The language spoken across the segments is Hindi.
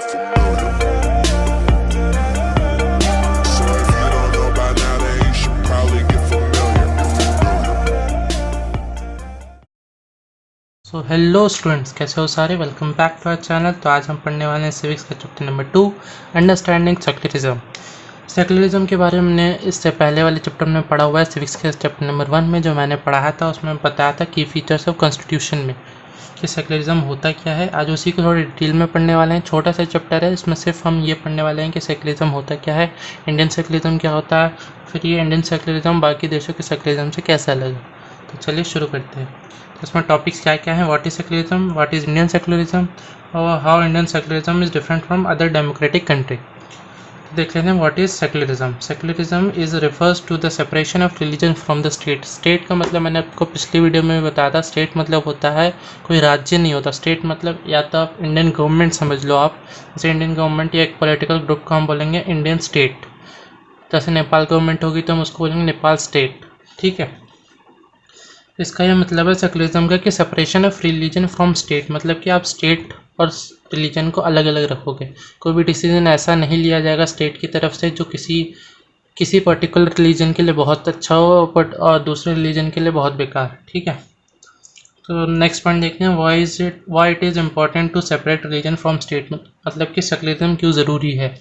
get familiar. So if you don't know by now, then you should probably get familiar. So hello students, कैसे हो सारे। Welcome back to our channel. तो आज हम पढ़ने वाले हैं सिविक्स का chapter number 2, understanding secularism. Secularism के बारे में हमने इससे पहले वाले चैप्टर में पढ़ा हुआ है। सिविक्स के चैप्टर नंबर 1 में जो मैंने पढ़ाया था उसमें बताया था की फीचर्स ऑफ कॉन्स्टिट्यूशन में कि सेक्युलरिज्म होता क्या है। आज उसी को थोड़ी डिटेल में पढ़ने वाले हैं। छोटा सा चैप्टर है, इसमें सिर्फ हम ये पढ़ने वाले हैं कि सेक्युलरिज्म होता क्या है, इंडियन सेक्युलरिज्म क्या होता है, फिर ये इंडियन सेक्युलरिज्म बाकी देशों के सेक्युलरिज्म से कैसा अलग है। तो चलिए शुरू करते हैं। तो इसमें टॉपिक्स क्या क्या हैं। What is secularism, what is Indian secularism और how Indian secularism is different from other democratic country. तो देख लेते हैं what is secularism. Secularism is refers to the separation of religion from the state. State का मतलब मैंने आपको पिछली वीडियो में भी बताया था। स्टेट मतलब होता है कोई राज्य नहीं होता। स्टेट मतलब या तो आप इंडियन गवर्नमेंट समझ लो आप, जैसे इंडियन गवर्नमेंट या एक पॉलिटिकल ग्रुप को हम बोलेंगे इंडियन स्टेट। जैसे नेपाल गवर्नमेंट होगी तो हम उसको बोलेंगे नेपाल स्टेट, ठीक है। इसका यह मतलब है सेक्युलरिज्म का कि separation of religion from state, मतलब कि आप स्टेट और रिलीजन को अलग अलग रखोगे। कोई भी डिसीजन ऐसा नहीं लिया जाएगा स्टेट की तरफ से जो किसी पर्टिकुलर रिलीजन के लिए बहुत अच्छा हो बट और दूसरे रिलीजन के लिए बहुत बेकार, ठीक है। तो नेक्स्ट पॉइंट देखते हैं, why it is important to separate religion from state, मतलब कि सेक्युलरिज्म क्यों ज़रूरी है।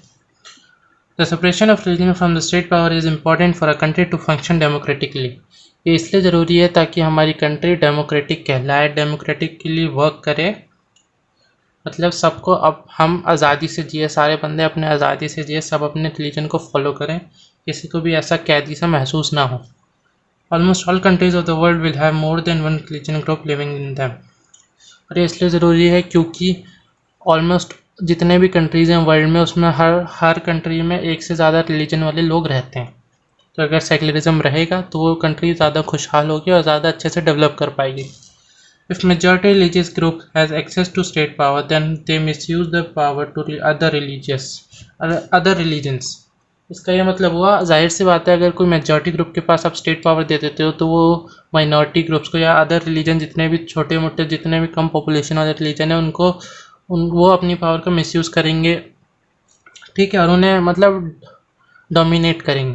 The separation of religion from the state power is important for a country to function democratically. ये इसलिए ज़रूरी है ताकि हमारी कंट्री डेमोक्रेटिक कहलाए, डेमोक्रेटिक के लिए वर्क करे। मतलब सबको अब हम आज़ादी से जिए, सारे बंदे अपने आज़ादी से जिए, सब अपने रिलीजन को फॉलो करें, किसी को भी ऐसा कैदी सा महसूस ना हो। Almost all countries of the world will have more than one religion group living in them. और ये इसलिए ज़रूरी है क्योंकि ऑलमोस्ट जितने भी कंट्रीज़ हैं वर्ल्ड में उसमें हर कंट्री में एक से ज़्यादा रिलीजन वाले लोग रहते हैं। तो अगर सेक्युलरिज्म रहेगा तो वो कंट्री ज़्यादा खुशहाल होगी और ज़्यादा अच्छे से डेवलप कर पाएगी। If majority religious group has access to state power then they misuse the power to other religions. इसका ये मतलब हुआ, जाहिर सी बात है, अगर कोई मेजॉरिटी ग्रुप के पास आप स्टेट पावर दे देते हो तो वो माइनॉरिटी ग्रुप्स को या अदर रिलीजन जितने भी छोटे मोटे जितने भी कम पॉपुलेशन वाले रिलीजन है वो अपनी पावर का मिसयूज़ करेंगे, ठीक है, और उन्हें मतलब डोमिनेट करेंगे।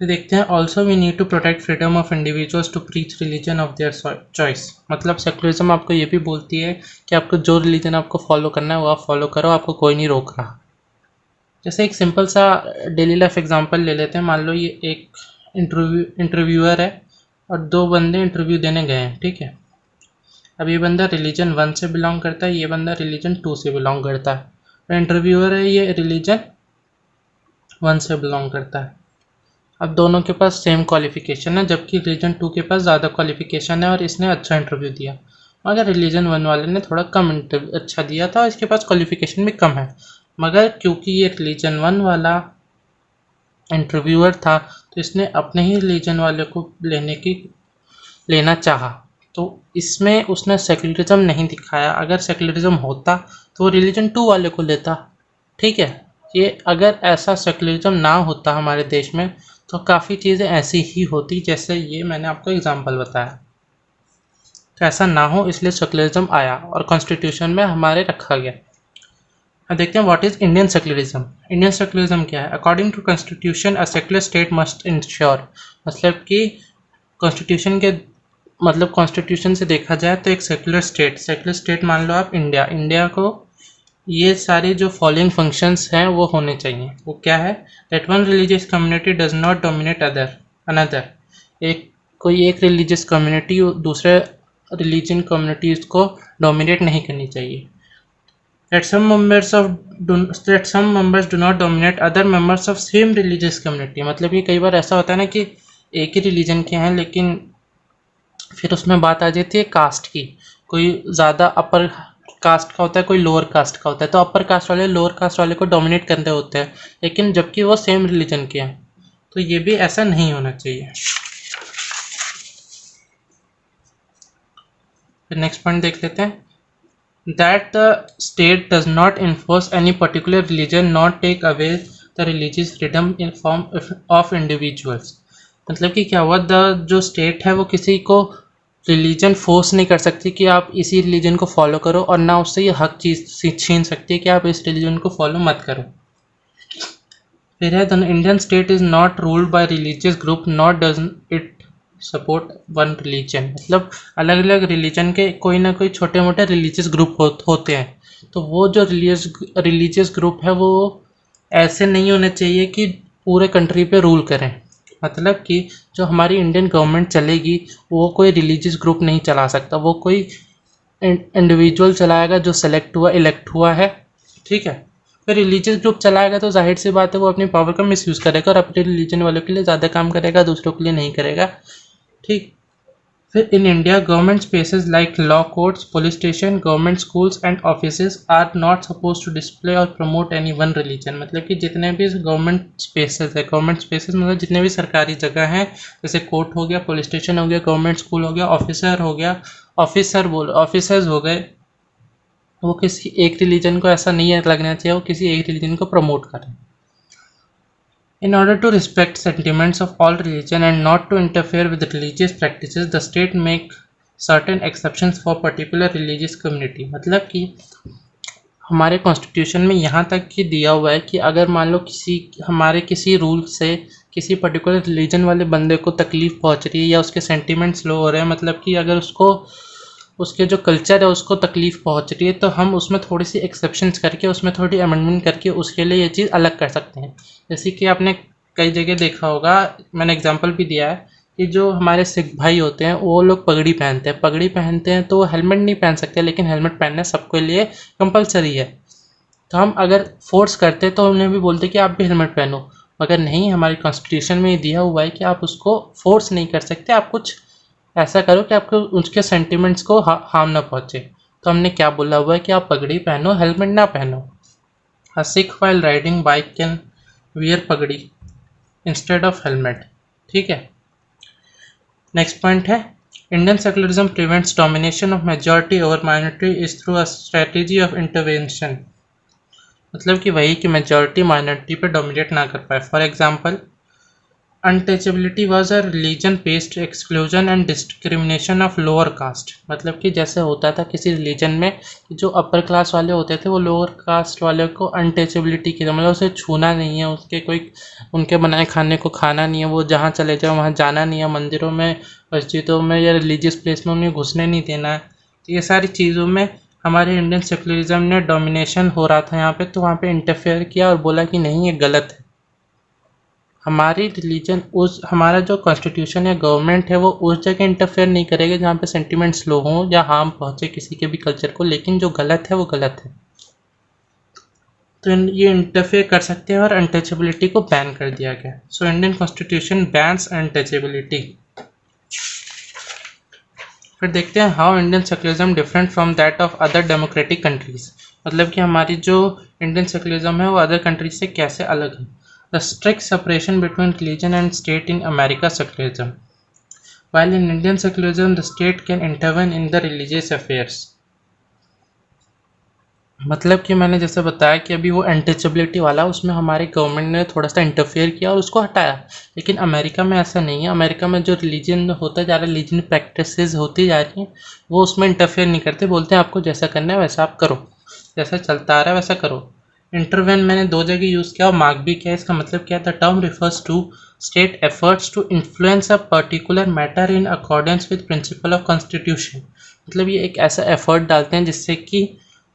फिर देखते हैं, also we need to protect freedom of individuals to preach religion of their choice. मतलब सेक्युलरिज्म आपको ये भी बोलती है कि आपको जो रिलीजन आपको फॉलो करना है वो आप फॉलो करो, आपको कोई नहीं रोक रहा। जैसे एक सिंपल सा डेली लाइफ एग्जांपल ले लेते हैं। मान लो ये एक इंटरव्यूअर है और दो बंदे इंटरव्यू देने गए हैं, ठीक है। अब ये बंदा रिलीजन 1 से बिलोंग करता है, ये बंदा रिलीजन 2 से बिलोंग करता है। इंटरव्यूअर है, ये रिलीजन 1 से बिलोंग करता है। अब दोनों के पास सेम क्वालिफिकेशन है, जबकि रिलीजन 2 के पास ज़्यादा क्वालिफिकेशन है और इसने अच्छा इंटरव्यू दिया, मगर रिलीजन 1 वाले ने थोड़ा कम अच्छा दिया था और इसके पास क्वालिफिकेशन भी कम है। मगर क्योंकि ये रिलीजन 1 वाला इंटरव्यूअर था तो इसने अपने ही रिलीजन वाले को लेना चाहा, तो इसमें उसने सेक्युलरिज्म नहीं दिखाया। अगर सेक्युलरिज्म होता तो वो रिलीजन 2 वाले को लेता, ठीक है। ये अगर ऐसा सेक्युलरिज्म ना होता हमारे देश में तो काफ़ी चीज़ें ऐसी ही होती जैसे ये मैंने आपको एग्जांपल बताया। तो ऐसा ना हो इसलिए सेक्युलरिज्म आया और कॉन्स्टिट्यूशन में हमारे रखा गया। अब देखते हैं what is Indian secularism. Indian secularism क्या है। According to constitution a secular state must ensure, मतलब कि कॉन्स्टिट्यूशन के मतलब कॉन्स्टिट्यूशन से देखा जाए तो एक सेक्युलर स्टेट मान लो आप इंडिया को ये सारे जो फॉलोइंग फंक्शंस हैं वो होने चाहिए। वो क्या है, that one religious community does not dominate another. कोई एक रिलीजियस कम्युनिटी दूसरे रिलीजन कम्युनिटीज़ को डोमिनेट नहीं करनी चाहिए। that some members do not dominate other members of same religious community। मतलब कि कई बार ऐसा होता है ना कि एक ही रिलीजन के हैं लेकिन फिर उसमें बात आ जाती है कास्ट की। कोई ज़्यादा अपर कास्ट का होता है, कोई लोअर कास्ट का होता है, तो अपर कास्ट वाले लोअर कास्ट वाले को डोमिनेट कर रहे होते हैं, लेकिन जबकि वो सेम रिलीजन के हैं। तो ये भी ऐसा नहीं होना चाहिए। फिर नेक्स्ट पॉइंट देख लेते हैं, that the state does not enforce any particular religion nor take away the religious freedom in form of individuals। मतलब कि क्या हुआ, जो स्टेट है वो किसी को रिलीजन फोर्स नहीं कर सकती कि आप इसी रिलीजन को फॉलो करो, और ना उससे ये हक चीज़ छीन सकती है कि आप इस रिलीजन को फॉलो मत करो। फिर है the Indian state is not ruled by religious group not does it support one religion. मतलब अलग अलग रिलीजन के कोई ना कोई छोटे मोटे रिलीजियस ग्रुप होते हैं, तो वो जो रिलीजियस ग्रुप है वो ऐसे नहीं होने चाहिए कि पूरे कंट्री पे रूल करें। मतलब कि जो हमारी इंडियन गवर्नमेंट चलेगी वो कोई रिलीजियस ग्रुप नहीं चला सकता, वो कोई इंडिविजुअल चलाएगा जो सेलेक्ट हुआ इलेक्ट हुआ है, ठीक है। फिर रिलीजियस ग्रुप चलाएगा तो जाहिर सी बात है वो अपनी पावर का मिसयूज़ करेगा और अपने रिलीजन वालों के लिए ज़्यादा काम करेगा, दूसरों के लिए नहीं करेगा, ठीक। फिर in India government spaces like law courts, police station, government schools and offices are not suppose to display और प्रमोट एनी वन रिलीजन। मतलब कि जितने भी गवर्नमेंट स्पेसेस है, गवर्नमेंट स्पेसेस मतलब जितने भी सरकारी जगह हैं, जैसे कोर्ट हो गया, पुलिस स्टेशन हो गया, गवर्नमेंट स्कूल हो गया, ऑफिसर्स हो गए, वो किसी एक रिलीजन को ऐसा नहीं लगना चाहिए वो किसी एक रिलीजन को प्रमोट करें। In order to respect sentiments of all religion and not to interfere with religious practices, the state make certain exceptions for particular religious community। मतलब कि हमारे कॉन्स्टिट्यूशन में यहाँ तक कि दिया हुआ है कि अगर मान लो हमारे किसी रूल से किसी पर्टिकुलर रिलीजन वाले बंदे को तकलीफ़ पहुँच रही है या उसके सेंटिमेंट्स लो हो रहे हैं, मतलब कि अगर उसके जो कल्चर है उसको तकलीफ़ पहुँच रही है, तो हम उसमें थोड़ी सी एक्सेप्शंस करके उसमें थोड़ी अमेंडमेंट करके उसके लिए ये चीज़ अलग कर सकते हैं। जैसे कि आपने कई जगह देखा होगा, मैंने एग्जांपल भी दिया है कि जो हमारे सिख भाई होते हैं वो लोग पगड़ी पहनते हैं तो वो हेलमेट नहीं पहन सकते, लेकिन हेलमेट पहनना सबके लिए कंपलसरी है। तो हम अगर फोर्स करते तो उन्हें भी बोलते कि आप भी हेलमेट पहनो, मगर नहीं, हमारी कॉन्स्टिट्यूशन में ये दिया हुआ है कि आप उसको फोर्स नहीं कर सकते, आप कुछ ऐसा करो कि आपको उसके सेंटिमेंट्स को हार्म ना पहुँचे। तो हमने क्या बोला हुआ है कि आप पगड़ी पहनो, हेलमेट ना पहनो। A Sikh while riding bike can wear pagdi instead of helmet, ठीक है। नेक्स्ट पॉइंट है Indian secularism prevents domination of majority over minority is through a strategy of intervention. मतलब कि वही कि मेजॉरिटी माइनॉरिटी पे डोमिनेट ना कर पाए। For example, untouchability was a religion based exclusion and discrimination of lower caste. मतलब कि जैसे होता था किसी रिलीजन में जो अपर क्लास वाले होते थे वो लोअर कास्ट वाले को अनटचेबिलिटी की, मतलब उसे छूना नहीं है, उसके कोई उनके बनाए खाने को खाना नहीं है, वो जहाँ चले जाओ वहाँ जाना नहीं है, मंदिरों में मस्जिदों में या रिलीजियस प्लेस में उन्हें घुसने नहीं देना है। तो ये सारी चीज़ों में हमारे इंडियन सेकुलरिज्म ने डोमिनेशन हो रहा था यहाँ पे, तो वहाँ पे इंटरफेयर किया और बोला कि नहीं, ये गलत है। हमारी रिलीजन हमारा जो कॉन्स्टिट्यूशन या गवर्नमेंट है वो उस जगह इंटरफेयर नहीं करेगा जहाँ पे सेंटिमेंट्स लो हों या हार्म पहुँचे किसी के भी कल्चर को, लेकिन जो गलत है वो गलत है। तो ये इंटरफेयर कर सकते हैं और अनटचेबिलिटी को बैन कर दिया गया। So Indian constitution bans untouchability. फिर देखते हैं how Indian secularism different from that of other democratic countries. मतलब कि हमारी जो इंडियन सेकुलरिज्म है वो अदर कंट्रीज से कैसे अलग है। The strict separation between religion and state in America secularism. While in Indian secularism, the state can intervene in the religious affairs. मतलब कि मैंने जैसे बताया कि अभी वो अनटचेबिलिटी वाला उसमें हमारे गवर्नमेंट ने थोड़ा सा इंटरफेयर किया और उसको हटाया, लेकिन अमेरिका में ऐसा नहीं है। अमेरिका में जो रिलीजन होता जा रहा है, रिलीजन प्रैक्टिसेस होती जा रही हैं, वो उसमें इंटरफेयर नहीं करते, बोलते हैं आपको जैसा करना है वैसा आप करो, जैसा चलता आ रहा है वैसा करो। इंटरवेन मैंने दो जगह यूज़ किया और मार्क भी किया। इसका मतलब क्या था, term refers to state efforts to influence a particular matter in accordance with principle of constitution. मतलब ये एक ऐसा एफर्ट डालते हैं जिससे कि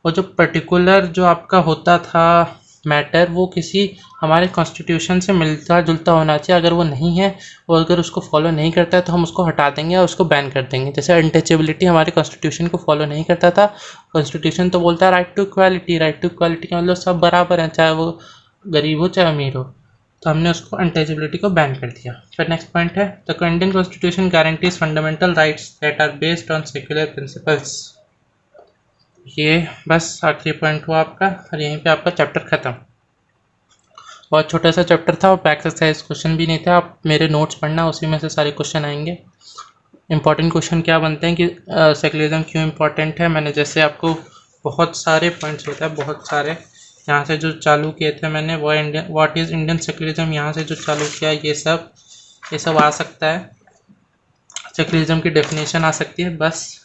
वो जो पर्टिकुलर जो आपका होता था मैटर वो किसी हमारे कॉन्स्टिट्यूशन से मिलता जुलता होना चाहिए। अगर वो नहीं है और अगर उसको फॉलो नहीं करता है तो हम उसको हटा देंगे और उसको बैन कर देंगे। जैसे अनटचेबिलिटी हमारे कॉन्स्टिट्यूशन को फॉलो नहीं करता था, कॉन्स्टिट्यूशन तो बोलता है right to equality, right to equality का मतलब सब बराबर हैं, चाहे वो गरीब हो चाहे अमीर हो, तो हमने उसको अनटचेबिलिटी को बैन कर दिया। फिर नेक्स्ट पॉइंट है the Indian constitution guarantees fundamental rights that are based on secular principles. ये बस आखिरी पॉइंट हुआ आपका और यहीं पे आपका चैप्टर ख़त्म। बहुत छोटा सा चैप्टर था और बैक एक्सरसाइज क्वेश्चन भी नहीं था, आप मेरे नोट्स पढ़ना, उसी में से सारे क्वेश्चन आएंगे। इंपॉर्टेंट क्वेश्चन क्या बनते हैं कि सेकुलरिज्म क्यों इम्पोर्टेंट है। मैंने जैसे आपको बहुत सारे पॉइंट्स होता है, बहुत सारे यहाँ से जो चालू किए थे मैंने, वो Indian what is Indian secularism, यहाँ से जो चालू किया ये सब आ सकता है। सेक्युलरिज्म की डेफिनेशन आ सकती है, बस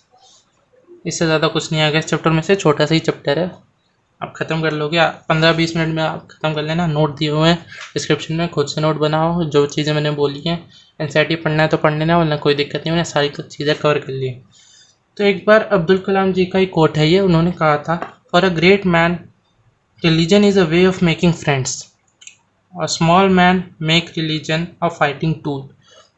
इससे ज़्यादा कुछ नहीं आएगा इस चैप्टर में से। छोटा सा ही चैप्टर है, आप ख़त्म कर लोगे 15-20 मिनट में, आप ख़त्म कर लेना। नोट दिए हुए हैं डिस्क्रिप्शन में, खुद से नोट बनाओ। जो चीज़ें मैंने बोली हैं, एनसीईआरटी पढ़ना है तो पढ़ लेना, वरना कोई दिक्कत नहीं, मैंने सारी चीज़ें कवर कर ली। तो एक बार अब्दुल कलाम जी का ही कोट है ये, उन्होंने कहा था, for a great man religion is a way of making friends, a small man make religion a fighting tool.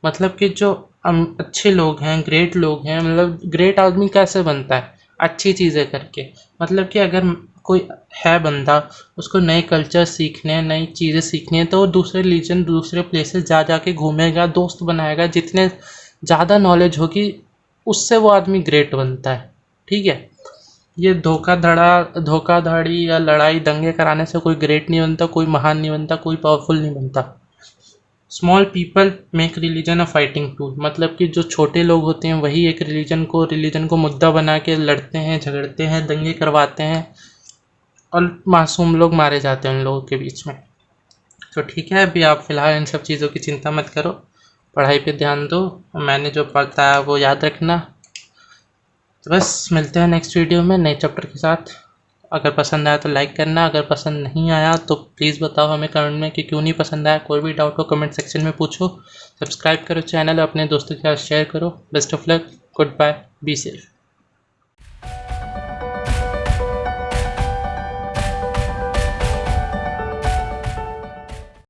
मतलब कि जो अच्छे लोग हैं, ग्रेट लोग हैं, मतलब ग्रेट आदमी कैसे बनता है, अच्छी चीज़ें करके। मतलब कि अगर कोई है बंदा, उसको नए कल्चर सीखने हैं, नई चीज़ें सीखनी है, तो वो दूसरे रिलीजन, दूसरे प्लेसेस जा के घूमेगा, दोस्त बनाएगा। जितने ज़्यादा नॉलेज होगी उससे वो आदमी ग्रेट बनता है। ठीक है, ये धोखाधड़ी या लड़ाई दंगे कराने से कोई ग्रेट नहीं बनता, कोई महान नहीं बनता, कोई पावरफुल नहीं बनता। स्मॉल पीपल मेक रिलीजन अ फाइटिंग टूल, मतलब कि जो छोटे लोग होते हैं वही एक रिलीजन को मुद्दा बना के लड़ते हैं, झगड़ते हैं, दंगे करवाते हैं, और मासूम लोग मारे जाते हैं उन लोगों के बीच में। तो ठीक है, अभी आप फ़िलहाल इन सब चीज़ों की चिंता मत करो, पढ़ाई पे ध्यान दो, मैंने जो पढ़ता है वो याद रखना। तो बस मिलते हैं नेक्स्ट वीडियो में नए चैप्टर के साथ। अगर पसंद आया तो लाइक करना, अगर पसंद नहीं आया तो प्लीज़ बताओ हमें कमेंट में कि क्यों नहीं पसंद आया। कोई भी डाउट हो कमेंट सेक्शन में पूछो। सब्सक्राइब करो चैनल, अपने दोस्तों के साथ शेयर करो। Best of luck, goodbye, be safe.